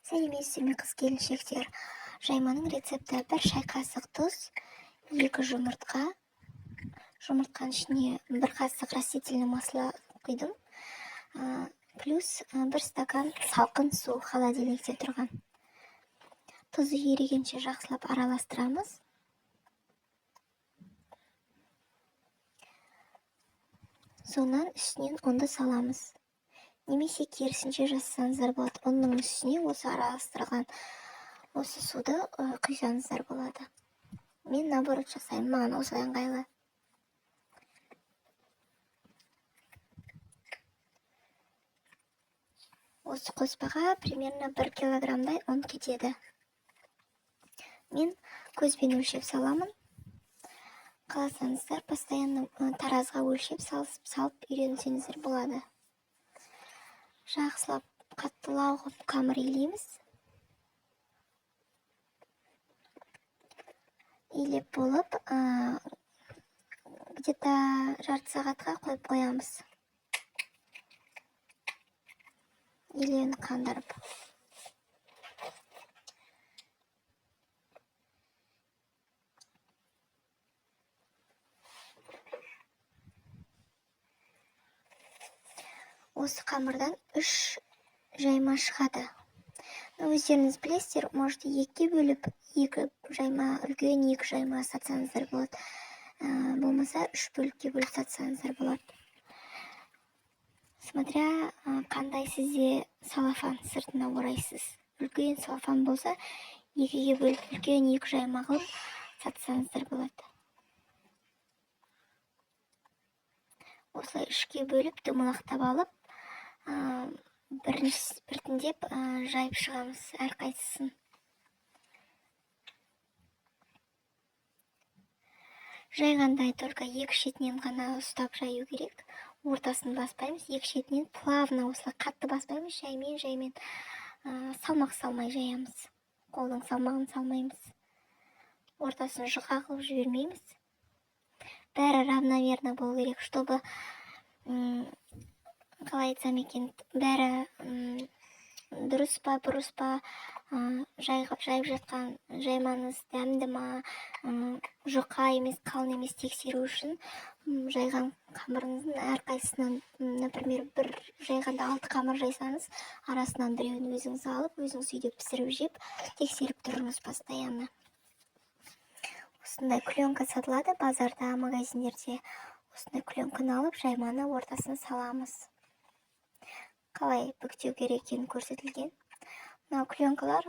Сәлеметсіздер ме қыз келіншектер. Жайманың рецепті: 1 шай қасық тұз, 2 жұмыртқа. Жұмыртқаның ішіне 1 қасық растительный масло құйдым. Плюс 1 стакан салқын су холодильникте тұрған. Тұзы ерігенше жақсылап араластырамыз. Сонан үстінен ұнды саламыз. Немесе керісінше жасасаңыздар болады. Оның үстіне осы араластырған осы суды құйсаңыздар болады. Мен наоборот жасаймын, маған осылай ыңғайлы. Осы қоспаға примерно 1 килограммдай ұн кетеді. Мен көзбен өлшеп саламын. Қаласаңыздар, постоянно таразға өлшеп салып үйренсеңіздер болады. Жақсылап қаттылау қылып қамыр илейміз. Илеп болып, где-то жарты сағатқа қойып қоямыз. Илеуін қандырып. Осы қамырдан 3 жайма шығады. Өздеріңіз білесіздер, может 2-ге бөліп, 2 жайма, үлкен 2 жайма сатсаңыздар болады. Болмаса 3 бөлікке бөліп сатсаңыздар болады. Смотря қандай сізде салафан сыртына орайсыз. Үлкен салафан болса, 2-ге бөліп, үлкен 2 жайма қылып сатсаңыздар болады. Осылай 3-ге бөліп, домалақтап алып, біртіндеп жайып шығамыз әрқайсысын. Жайғандай только 2 шетінен ғана ұстап жаю керек. Ортасын баспаймыз, 2 шетінен плавно осылай қатты баспаймыз, жаймен салмақ салмай жаямыз. Қолдың салмағын салмаймыз. Ортасын жұқа қылып жібермейміз. Бәрі равномерно болу керек, чтобы қалай айтсам екен, бәрі дұрыс па, бұрыс па, жайып жатқан жаймаңыз дәмді ма, жұқа емес, қалың емес тексеру үшін жайған қамырыңыздың әрқайсысынан, например, бір жайғанда 6 қамыр жайсаңыз, арасынан біреуін өзіңіз алып, өзіңіз үйде пісіріп жеп, тексеріп тұрыңыз постоянно. Осындай клёнка сатылады базарда, магазиндерде. Осындай клёнканы алып, жайманы ортасына саламыз. Қалай бүктеу керек екені көрсетілген. Мынау клёнкалар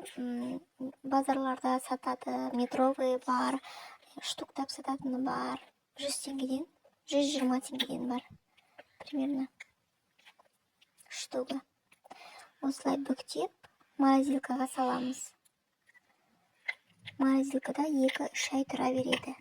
базарларда сатады, метровый бар, штуктап сататыны бар. 100 теңгеден, 120 теңгеден бар. Примерно штуга. Осылай бүктеп, морозилкаға саламыз. Морозилкада 2-3 ай тұра береді.